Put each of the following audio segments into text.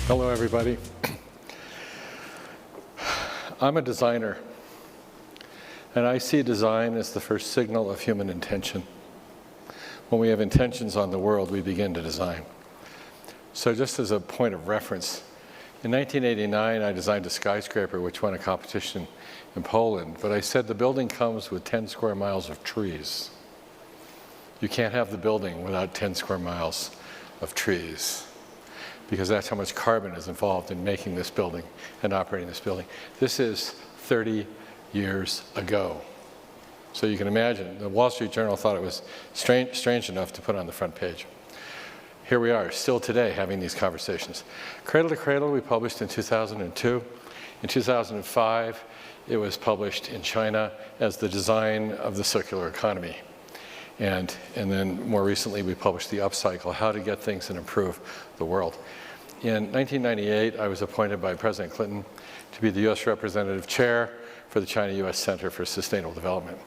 Hello, everybody. I'm a designer, and I see design as the first signal of human intention. When we have intentions on the world, we begin to design. So just as a point of reference, in 1989, I designed a skyscraper which won a competition in Poland, but I said the building comes with 10 square miles of trees. You can't have the building without 10 square miles of trees, because that's how much carbon is involved in making this building and operating this building. This is 30 years ago. So you can imagine, the Wall Street Journal thought it was strange enough to put on the front page. Here we are, still today, having these conversations. Cradle to Cradle, we published in 2002. In 2005, it was published in China as the design of the circular economy. And then more recently, we published the Upcycle, how to get things and improve the world. In 1998, I was appointed by President Clinton to be the US Representative Chair for the China-US Center for Sustainable Development.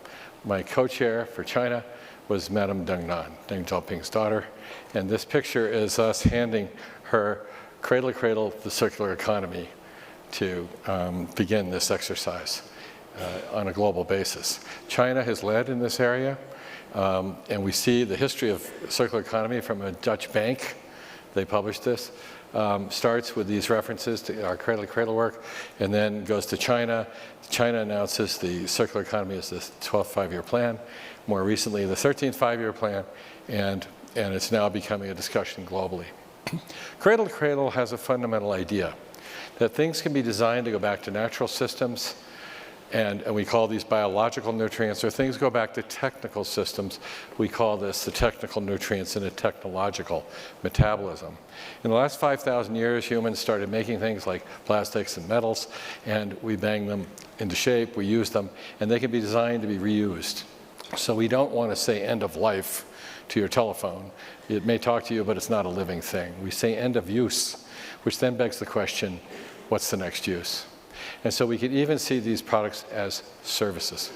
My co-chair for China was Madame Deng Nan, Deng Xiaoping's daughter. And this picture is us handing her cradle to cradle the circular economy to begin this exercise on a global basis. China has led in this area. And we see the history of circular economy from a Dutch bank. They published this. Starts with these references to our cradle-to-cradle work, and then goes to China. China announces the circular economy as the 12th five-year plan. More recently, the 13th five-year plan, and it's now becoming a discussion globally. Cradle-to-cradle has a fundamental idea that things can be designed to go back to natural systems, and we call these biological nutrients, or things go back to technical systems. We call this the technical nutrients in a technological metabolism. In the last 5,000 years, humans started making things like plastics and metals, and we bang them into shape, we use them, and they can be designed to be reused. So we don't want to say end of life to your telephone. It may talk to you, but it's not a living thing. We say end of use, which then begs the question, what's the next use? And so we can even see these products as services.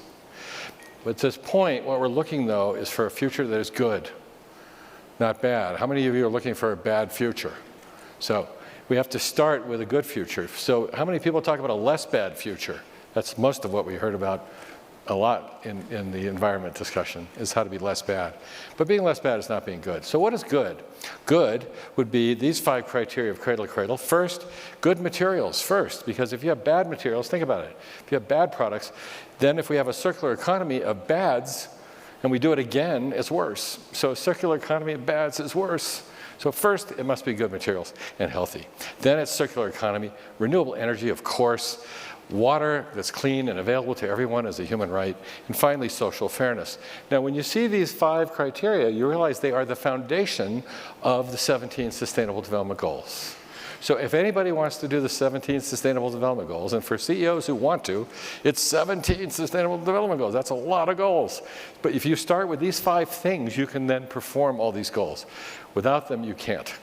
But at this point, what we're looking, though, is for a future that is good, not bad. How many of you are looking for a bad future? So we have to start with a good future. So how many people talk about a less bad future? That's most of what we heard about a lot in the environment discussion, is how to be less bad. But being less bad is not being good. So what is good? Good would be these 5 criteria of cradle to cradle. First, good materials first, because if you have bad materials, think about it. If you have bad products, then if we have a circular economy of bads, and we do it again, it's worse. So a circular economy of bads is worse. So first, it must be good materials and healthy. Then it's circular economy, renewable energy, of course, water that's clean and available to everyone as a human right, and finally, social fairness. Now, when you see these 5 criteria, you realize they are the foundation of the 17 Sustainable Development Goals. So if anybody wants to do the 17 Sustainable Development Goals, and for CEOs who want to, it's 17 Sustainable Development Goals. That's a lot of goals. But if you start with these 5 things, you can then perform all these goals. Without them, you can't.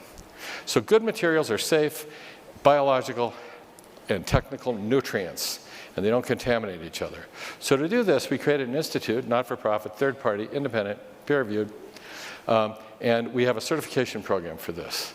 So good materials are safe, biological, and technical nutrients, and they don't contaminate each other. So to do this, we created an institute, not-for-profit, third-party, independent, peer-reviewed, and we have a certification program for this.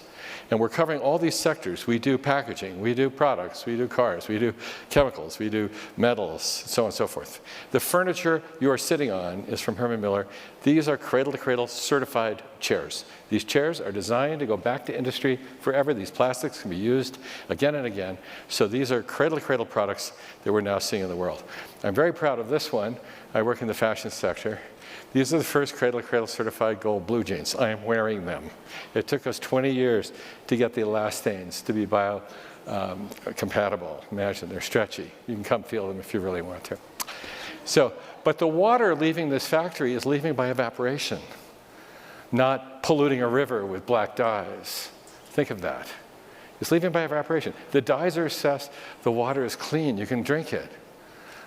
And we're covering all these sectors. We do packaging, we do products, we do cars, we do chemicals, we do metals, so on and so forth. The furniture you are sitting on is from Herman Miller. These are cradle-to-cradle certified chairs. These chairs are designed to go back to industry forever. These plastics can be used again and again. So these are cradle-to-cradle products that we're now seeing in the world. I'm very proud of this one. I work in the fashion sector. These are the first cradle-to-cradle certified gold blue jeans. I am wearing them. It took us 20 years to get the elastanes to be bio-compatible. Imagine, they're stretchy. You can come feel them if you really want to. So, but the water leaving this factory is leaving by evaporation, not polluting a river with black dyes. Think of that. It's leaving by evaporation. The dyes are assessed. The water is clean. You can drink it.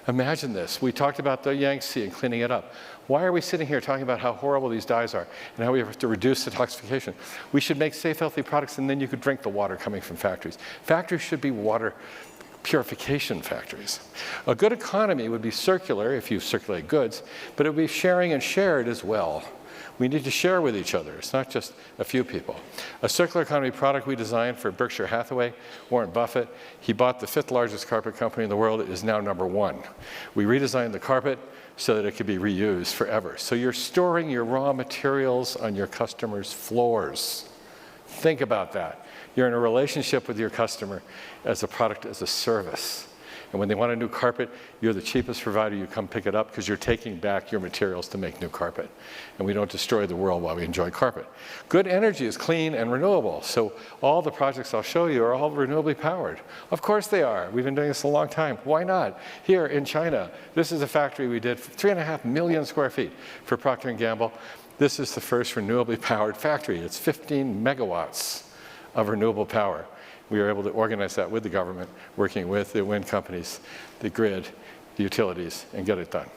Imagine this. We talked about the Yangtze and cleaning it up. Why are we sitting here talking about how horrible these dyes are and how we have to reduce intoxication? We should make safe, healthy products, and then you could drink the water coming from factories. Factories should be water purification factories. A good economy would be circular if you circulate goods, but it would be sharing and shared as well. We need to share with each other. It's not just a few people. A circular economy product we designed for Berkshire Hathaway, Warren Buffett. He bought the 5th largest carpet company in the world. It is now #1. We redesigned the carpet so that it could be reused forever. So you're storing your raw materials on your customers' floors. Think about that. You're in a relationship with your customer as a product, as a service. And when they want a new carpet, you're the cheapest provider. You come pick it up because you're taking back your materials to make new carpet. And we don't destroy the world while we enjoy carpet. Good energy is clean and renewable. So all the projects I'll show you are all renewably powered. Of course they are. We've been doing this a long time. Why not? Here in China, this is a factory we did 3.5 million square feet for Procter & Gamble. This is the first renewably powered factory. It's 15 megawatts of renewable power. We were able to organize that with the government, working with the wind companies, the grid, the utilities, and get it done.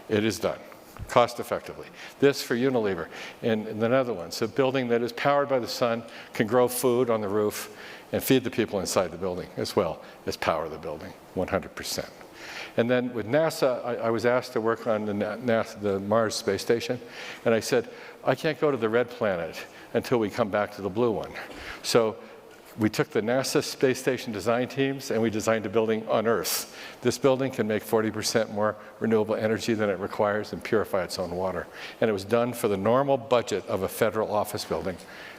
It is done, cost effectively. This for Unilever in the Netherlands, a building that is powered by the sun, can grow food on the roof, and feed the people inside the building as well as power the building, 100%. And then with NASA, I was asked to work on the Mars space station, and I said, I can't go to the red planet until we come back to the blue one. So we took the NASA space station design teams and we designed a building on Earth. This building can make 40% more renewable energy than it requires and purify its own water. And it was done for the normal budget of a federal office building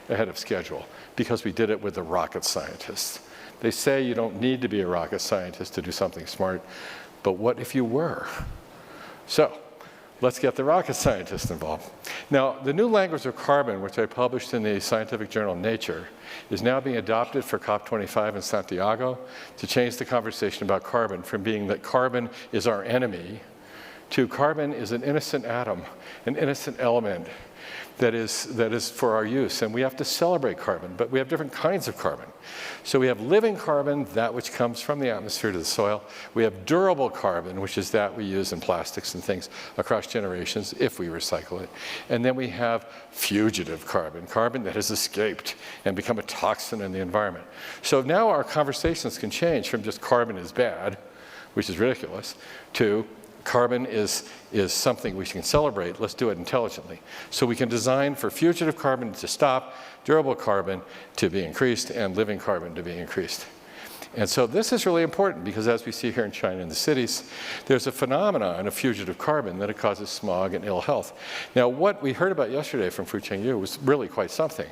ahead of schedule because we did it with the rocket scientists. They say you don't need to be a rocket scientist to do something smart, but what if you were? So let's get the rocket scientists involved. Now, the new language of carbon, which I published in the scientific journal Nature, is now being adopted for COP25 in Santiago to change the conversation about carbon from being that carbon is our enemy to carbon is an innocent atom, an innocent element that is for our use. And we have to celebrate carbon, but we have different kinds of carbon. So we have living carbon, that which comes from the atmosphere to the soil. We have durable carbon, which is that we use in plastics and things across generations if we recycle it. And then we have fugitive carbon, carbon that has escaped and become a toxin in the environment. So now our conversations can change from just carbon is bad, which is ridiculous, to carbon is something we can celebrate. Let's do it intelligently. So we can design for fugitive carbon to stop, durable carbon to be increased, and living carbon to be increased. And so this is really important because as we see here in China in the cities, there's a phenomenon of fugitive carbon that it causes smog and ill health. Now, what we heard about yesterday from Fucheng Yu was really quite something.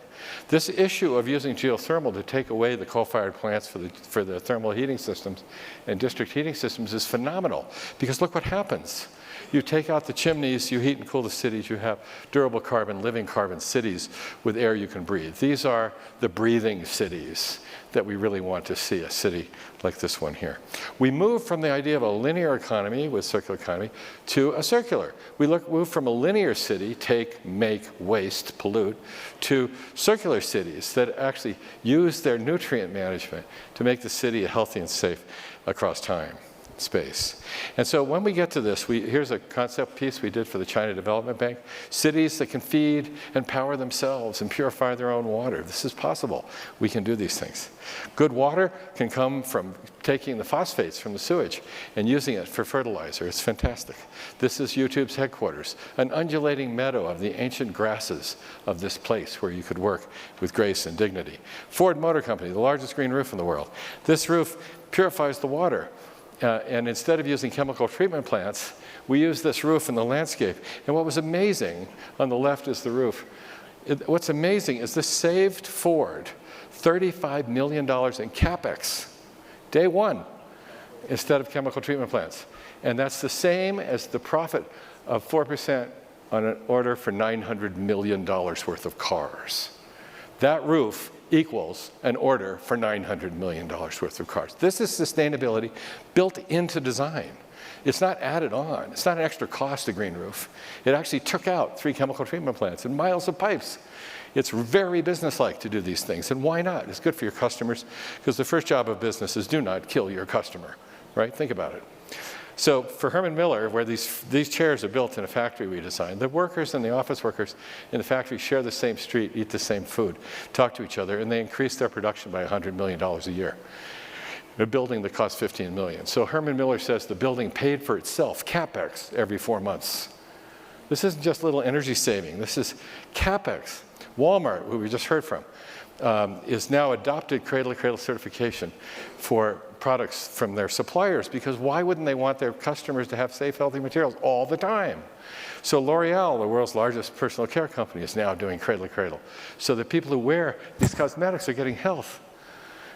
This issue of using geothermal to take away the coal-fired plants for the thermal heating systems and district heating systems is phenomenal because look what happens. You take out the chimneys, you heat and cool the cities, you have durable carbon, living carbon cities with air you can breathe. These are the breathing cities that we really want to see, a city like this one here. We move from the idea of a linear economy with circular economy to a circular. We move from a linear city, take, make, waste, pollute, to circular cities that actually use their nutrient management to make the city healthy and safe across time. Space. And so when we get to this, here's a concept piece we did for the China Development Bank. Cities that can feed and power themselves and purify their own water. This is possible. We can do these things. Good water can come from taking the phosphates from the sewage and using it for fertilizer. It's fantastic. This is YouTube's headquarters, an undulating meadow of the ancient grasses of this place where you could work with grace and dignity. Ford Motor Company, the largest green roof in the world. This roof purifies the water. And instead of using chemical treatment plants, we use this roof in the landscape. And what was amazing, on the left is the roof. What's amazing is this saved Ford $35 million in CapEx, day one, instead of chemical treatment plants. And that's the same as the profit of 4% on an order for $900 million worth of cars. That roof equals an order for $900 million worth of cars. This is sustainability built into design. It's not added on. It's not an extra cost to green roof. It actually took out 3 chemical treatment plants and miles of pipes. It's very businesslike to do these things. And why not? It's good for your customers because the first job of business is do not kill your customer, right? Think about it. So for Herman Miller, where these chairs are built in a factory we designed, the workers and the office workers in the factory share the same street, eat the same food, talk to each other, and they increase their production by $100 million a year. A building that costs $15 million. So Herman Miller says the building paid for itself, CapEx, every 4 months. This isn't just little energy saving. This is CapEx. Walmart, who we just heard from, is now adopted cradle-to-cradle certification for products from their suppliers, because why wouldn't they want their customers to have safe, healthy materials all the time? So L'Oreal, the world's largest personal care company, is now doing cradle-to-cradle. So the people who wear these cosmetics are getting health.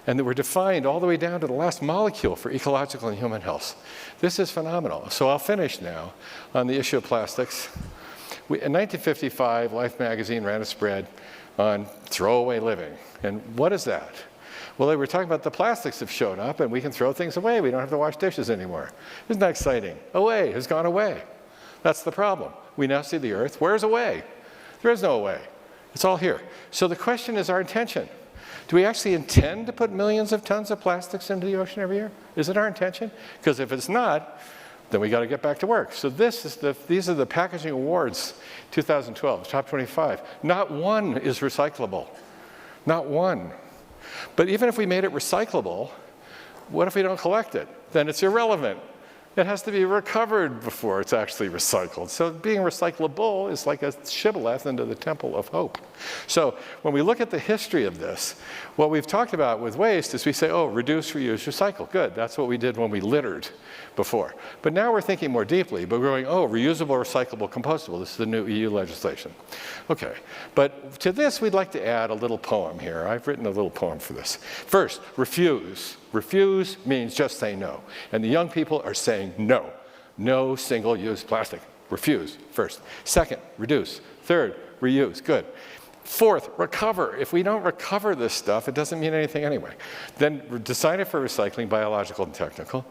And they were defined all the way down to the last molecule for ecological and human health. This is phenomenal. So I'll finish now on the issue of plastics. In 1955, Life magazine ran a spread on throwaway living. And what is that? Well, they were talking about the plastics have shown up and we can throw things away. We don't have to wash dishes anymore. Isn't that exciting? Away has gone away. That's the problem. We now see the earth. Where's away? There is no away. It's all here. So the question is our intention. Do we actually intend to put millions of tons of plastics into the ocean every year? Is it our intention? Because if it's not, then we got to get back to work. So these are the packaging awards, 2012, top 25. Not one is recyclable. Not one. But even if we made it recyclable, what if we don't collect it? Then it's irrelevant. It has to be recovered before it's actually recycled. So being recyclable is like a shibboleth into the temple of hope. So when we look at the history of this, what we've talked about with waste is we say, oh, reduce, reuse, recycle. Good, that's what we did when we littered before. But now we're thinking more deeply, but we're going, oh, reusable, recyclable, compostable. This is the new EU legislation. Okay, but to this we'd like to add a little poem here. I've written a little poem for this. First, refuse. Refuse means just say no. And the young people are saying no. No single-use plastic. Refuse, first. Second, reduce. Third, reuse. Good. Fourth, recover. If we don't recover this stuff, it doesn't mean anything anyway. Then design it for recycling, biological and technical.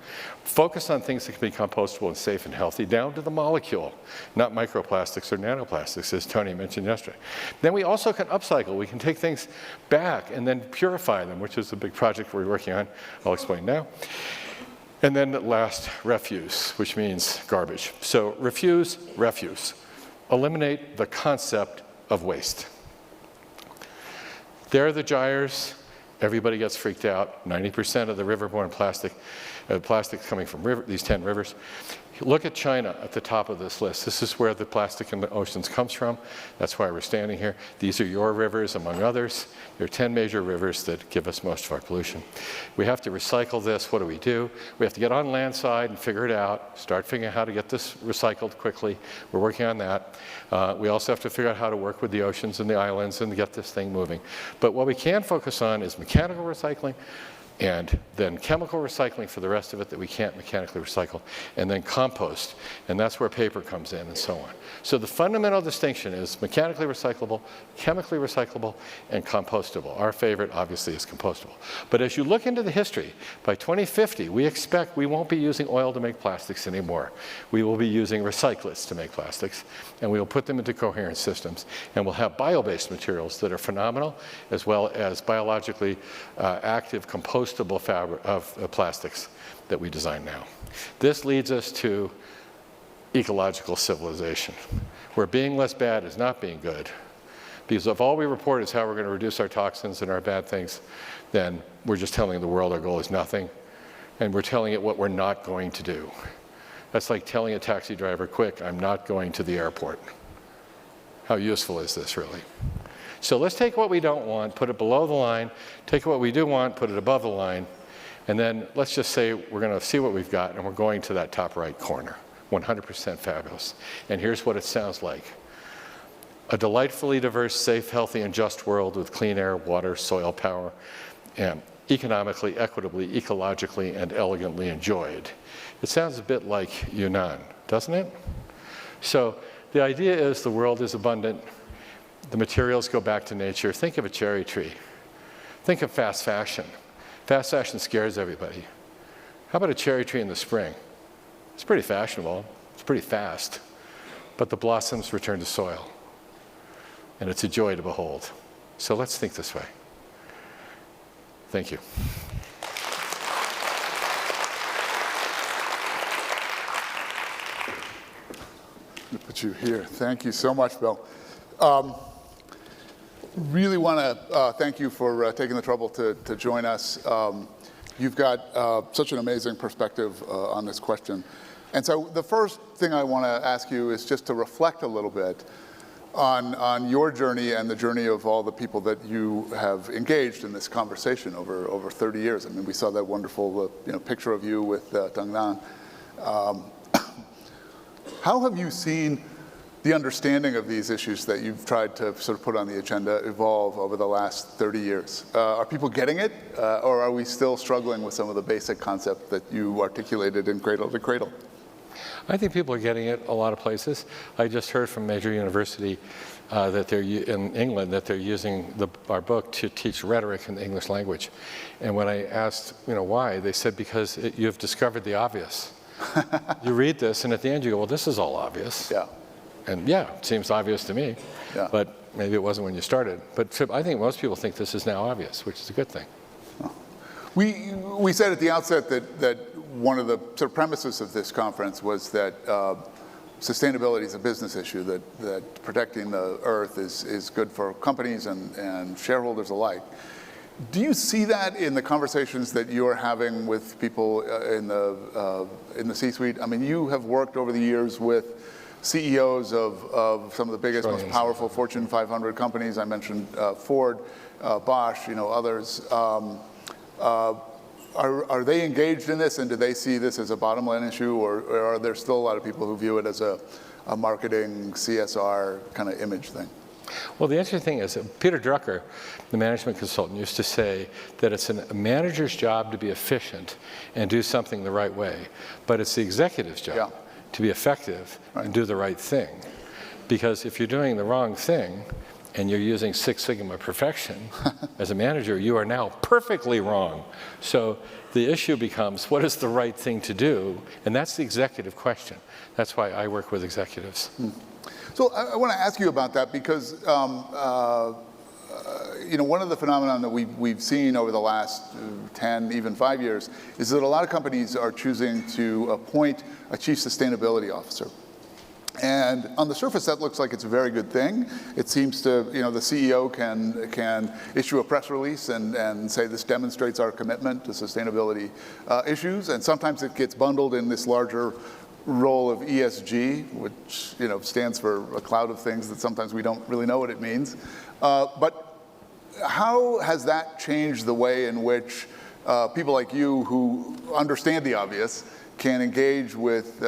Focus on things that can be compostable and safe and healthy, down to the molecule, not microplastics or nanoplastics, as Tony mentioned yesterday. Then we also can upcycle. We can take things back and then purify them, which is a big project we're working on. I'll explain now. And then at last, refuse, which means garbage. So refuse. Eliminate the concept of waste. There are the gyres. Everybody gets freaked out. 90% of the riverborne plastic coming from these 10 rivers. Look at China at the top of this list. This is where the plastic in the oceans comes from. That's why we're standing here. These are your rivers, among others. There are 10 major rivers that give us most of our pollution. We have to recycle this. What do? We have to get on land side and figure it out, start figuring out how to get this recycled quickly. We're working on that. We also have to figure out how to work with the oceans and the islands and get this thing moving. But what we can focus on is mechanical recycling, and then chemical recycling for the rest of it that we can't mechanically recycle, and then compost, and that's where paper comes in and so on. So the fundamental distinction is mechanically recyclable, chemically recyclable, and compostable. Our favorite, obviously, is compostable. But as you look into the history, by 2050, we expect we won't be using oil to make plastics anymore. We will be using recyclates to make plastics, and we will put them into coherent systems, and we'll have bio-based materials that are phenomenal, as well as biologically active compostable fabric of plastics that we design now. This leads us to ecological civilization, where being less bad is not being good. Because if all we report is how we're going to reduce our toxins and our bad things, then we're just telling the world our goal is nothing, and we're telling it what we're not going to do. That's like telling a taxi driver, quick, I'm not going to the airport. How useful is this, really? So let's take what we don't want, put it below the line, take what we do want, put it above the line, and then let's just say we're going to see what we've got, and we're going to that top right corner. 100% fabulous. And here's what it sounds like. A delightfully diverse, safe, healthy, and just world with clean air, water, soil power, and economically, equitably, ecologically, and elegantly enjoyed. It sounds a bit like Yunnan, doesn't it? So the idea is the world is abundant. The materials go back to nature. Think of a cherry tree. Think of fast fashion. Fast fashion scares everybody. How about a cherry tree in the spring? It's pretty fashionable. It's pretty fast. But the blossoms return to soil. And it's a joy to behold. So let's think this way. Thank you. Let me put you here. Thank you so much, Bill. Really want to thank you for taking the trouble to join us. You've got such an amazing perspective on this question. And so the first thing I want to ask you is just to reflect a little bit on your journey and the journey of all the people that you have engaged in this conversation over 30 years. I mean, we saw that wonderful picture of you with Dong Nan. How have you seen the understanding of these issues that you've tried to sort of put on the agenda evolve over the last 30 years? Are people getting it, or are we still struggling with some of the basic concepts that you articulated in Cradle to Cradle? I think people are getting it a lot of places. I just heard from a major university that they're in England that they're using our book to teach rhetoric in the English language. And when I asked, why, they said because you've discovered the obvious. You read this, and at the end you go, well, this is all obvious. Yeah. And yeah, it seems obvious to me, yeah. But maybe it wasn't when you started. But I think most people think this is now obvious, which is a good thing. We said at the outset that one of the sort of premises of this conference was that sustainability is a business issue, that protecting the earth is good for companies and shareholders alike. Do you see that in the conversations that you're having with people in the C-suite? I mean, you have worked over the years with CEOs of some of the biggest, most powerful Fortune 500 companies. I mentioned Ford, Bosch, others. Are they engaged in this, and do they see this as a bottom line issue, or are there still a lot of people who view it as a marketing CSR kind of image thing? Well, the interesting thing is that Peter Drucker, the management consultant, used to say that it's a manager's job to be efficient and do something the right way, but it's the executive's job to be effective and do the right thing. Because if you're doing the wrong thing and you're using Six Sigma perfection, as a manager, you are now perfectly wrong. So the issue becomes, what is the right thing to do? And that's the executive question. That's why I work with executives. So I want to ask you about that because one of the phenomena that we've seen over the last 10, even 5 years, is that a lot of companies are choosing to appoint a chief sustainability officer. And on the surface, that looks like it's a very good thing. It seems to, the CEO can issue a press release and say this demonstrates our commitment to sustainability issues. And sometimes it gets bundled in this larger role of ESG, which stands for a cloud of things that sometimes we don't really know what it means. But how has that changed the way in which people like you who understand the obvious can engage with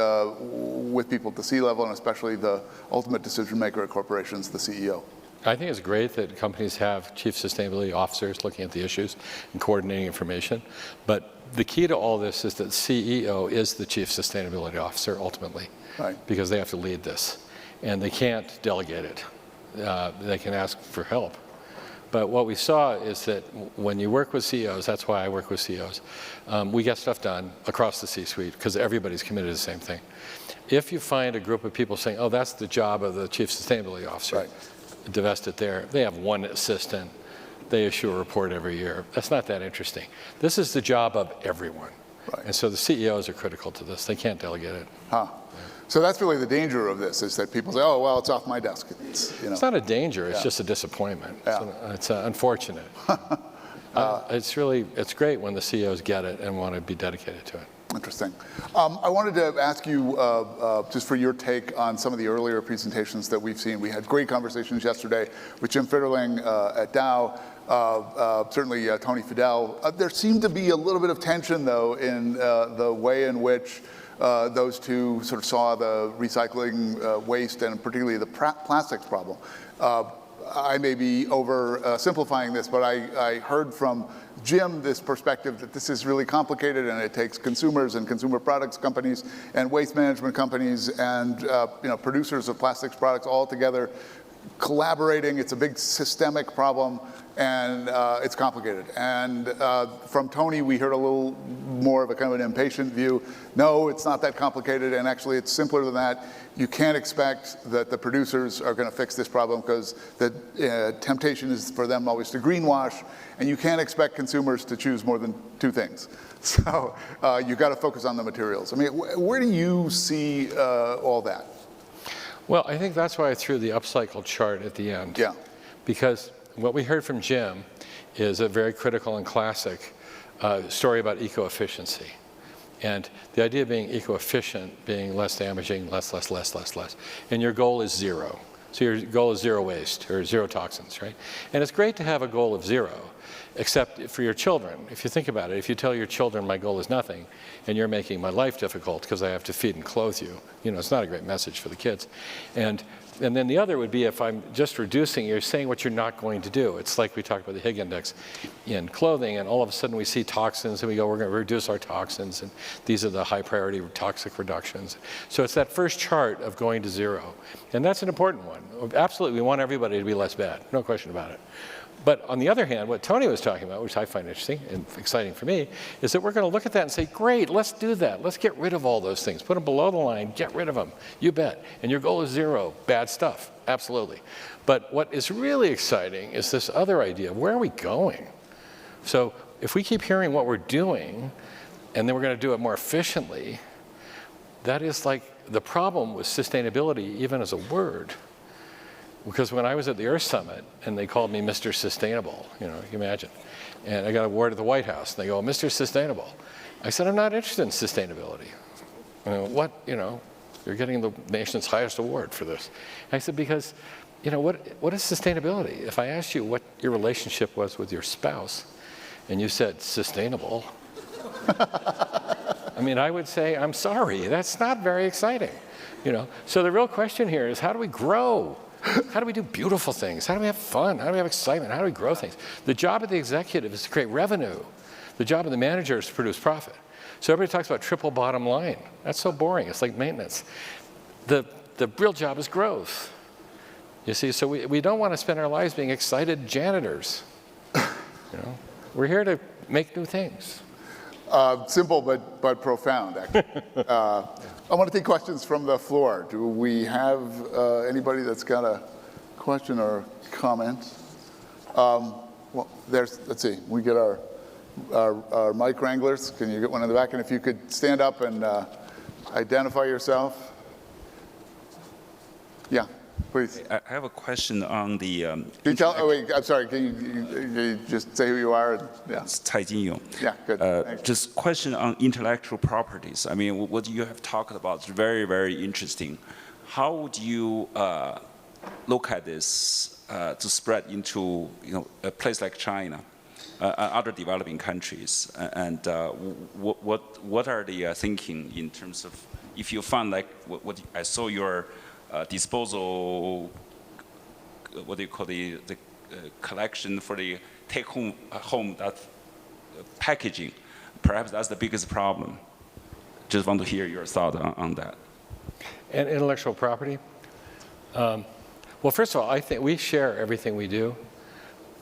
people at the C-level, and especially the ultimate decision maker at corporations, the CEO? I think it's great that companies have chief sustainability officers looking at the issues and coordinating information. But the key to all this is that CEO is the chief sustainability officer ultimately, because they have to lead this. And they can't delegate it. They can ask for help. But what we saw is that when you work with CEOs, that's why I work with CEOs, we get stuff done across the C-suite because everybody's committed to the same thing. If you find a group of people saying, oh, that's the job of the chief sustainability officer, divest it there. They have one assistant. They issue a report every year. That's not that interesting. This is the job of everyone. And so the CEOs are critical to this. They can't delegate it. So that's really the danger of this, is that people say, oh, well, it's off my desk. It's not a danger. It's just a disappointment. It's unfortunate. It's great when the CEOs get it and want to be dedicated to it. Interesting. I wanted to ask you just for your take on some of the earlier presentations that we've seen. We had great conversations yesterday with Jim Fitterling at Dow, certainly Tony Fidel. There seemed to be a little bit of tension, though, in the way in which those two sort of saw the recycling waste and particularly the plastics problem. I may be oversimplifying this, but I heard from Jim this perspective that this is really complicated and it takes consumers and consumer products companies and waste management companies and producers of plastics products all together collaborating. It's a big systemic problem, and it's complicated. And from Tony, we heard a little more of a kind of an impatient view. No, it's not that complicated, and actually it's simpler than that. You can't expect that the producers are going to fix this problem because the temptation is for them always to greenwash, and you can't expect consumers to choose more than two things. So you've got to focus on the materials. I mean, where do you see all that? Well, I think that's why I threw the Upcycle chart at the end. Because what we heard from Jim is a very critical and classic story about eco-efficiency. And the idea of being eco-efficient, being less damaging, less. And your goal is 0. So your goal is 0 waste or 0 toxins, right? And it's great to have a goal of 0, except for your children. If you think about it, if you tell your children my goal is nothing, and you're making my life difficult because I have to feed and clothe you, it's not a great message for the kids. And then the other would be if I'm just reducing, you're saying what you're not going to do. It's like we talked about the Higg index in clothing, and all of a sudden we see toxins, and we go, we're going to reduce our toxins, and these are the high priority toxic reductions. So it's that first chart of going to 0. And that's an important one. Absolutely, we want everybody to be less bad, no question about it. But on the other hand, what Tony was talking about, which I find interesting and exciting for me, is that we're going to look at that and say, great, let's do that. Let's get rid of all those things. Put them below the line, get rid of them. You bet. And your goal is 0. Bad stuff. Absolutely. But what is really exciting is this other idea. Where are we going? So if we keep hearing what we're doing, and then we're going to do it more efficiently, that is like the problem with sustainability, even as a word. Because when I was at the Earth Summit, and they called me Mr. Sustainable, you can imagine. And I got an award at the White House, and they go, Mr. Sustainable. I said, I'm not interested in sustainability. You're getting the nation's highest award for this. And I said, because, what is sustainability? If I asked you what your relationship was with your spouse, and you said sustainable, I would say, I'm sorry, that's not very exciting. So the real question here is, how do we grow? How do we do beautiful things? How do we have fun? How do we have excitement? How do we grow things? The job of the executive is to create revenue. The job of the manager is to produce profit. So everybody talks about triple bottom line. That's so boring. It's like maintenance. The real job is growth. You see, so we don't want to spend our lives being excited janitors. We're here to make new things. Simple but profound, actually. I want to take questions from the floor. Do we have anybody that's got a question or comment? Well, let's see, we get our mic wranglers. Can you get one in the back? And if you could stand up and identify yourself. Yeah, please. I have a question on the... Can you tell, I'm sorry, can you just say who you are? Yeah. It's Cai Jingyong. Yeah, good. Just question on intellectual properties. What you have talked about is very, very interesting. How would you look at this to spread into a place like China, other developing countries, and what are they thinking in terms of, if you find like what I saw your disposal, what do you call the collection for the take home that packaging, perhaps that's the biggest problem. Just want to hear your thought on that. And intellectual property? Well, first of all, I think we share everything we do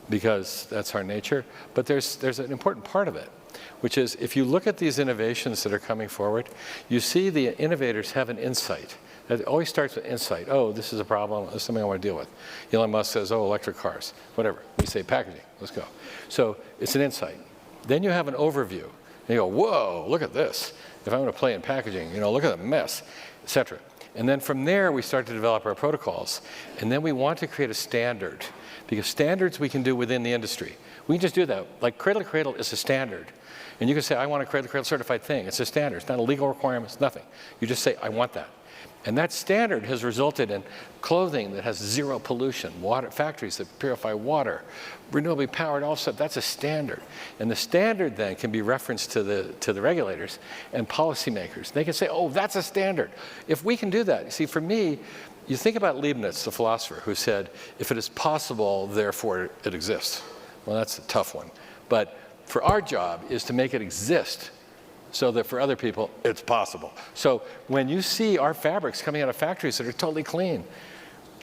because that's our nature. But there's an important part of it, which is if you look at these innovations that are coming forward, you see the innovators have an insight. It always starts with insight. Oh, this is a problem. This is something I want to deal with. Elon Musk says, oh, electric cars, whatever. We say packaging. Let's go. So it's an insight. Then you have an overview. And you go, whoa, look at this. If I'm going to play in packaging, look at the mess, et cetera. And then from there, we start to develop our protocols. And then we want to create a standard, because standards we can do within the industry. We can just do that. Like Cradle to Cradle is a standard. And you can say, I want a Cradle to Cradle certified thing. It's a standard. It's not a legal requirement. It's nothing. You just say, I want that. And that standard has resulted in clothing that has 0 pollution, water, factories that purify water, renewably powered, all stuff. That's a standard. And the standard then can be referenced to the regulators and policymakers. They can say, oh, that's a standard. If we can do that, you see, for me, you think about Leibniz, the philosopher, who said, if it is possible, therefore it exists. Well, that's a tough one. But for our job is to make it exist, so that for other people, it's possible. So when you see our fabrics coming out of factories that are totally clean,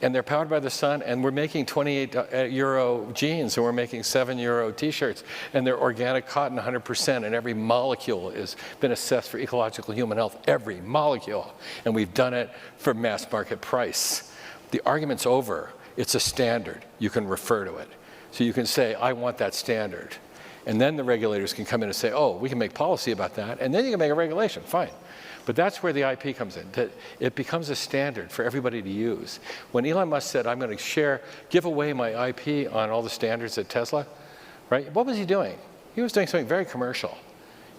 and they're powered by the sun, and we're making 28 euro jeans, and we're making 7 euro t-shirts, and they're organic cotton 100%, and every molecule has been assessed for ecological human health, every molecule, and we've done it for mass market price. The argument's over. It's a standard. You can refer to it. So you can say, I want that standard. And then the regulators can come in and say, oh, we can make policy about that. And then you can make a regulation, fine. But that's where the IP comes in. That it becomes a standard for everybody to use. When Elon Musk said, I'm going to give away my IP on all the standards at Tesla, right? What was he doing? He was doing something very commercial.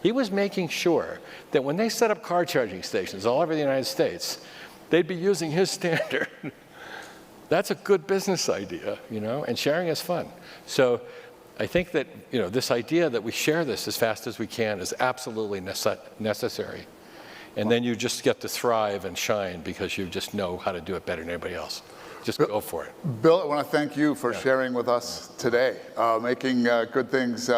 He was making sure that when they set up car charging stations all over the United States, they'd be using his standard. That's a good business idea, you know, and sharing is fun. So I think that, you know, this idea that we share this as fast as we can is absolutely necessary. And then you just get to thrive and shine because you just know how to do it better than anybody else. Just go for it. Bill, I want to thank you for sharing with us today. Making good things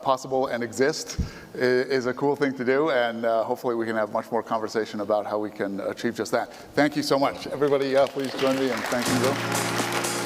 possible and exist is a cool thing to do, and hopefully we can have much more conversation about how we can achieve just that. Thank you so much. Everybody, please join me in thanking Bill.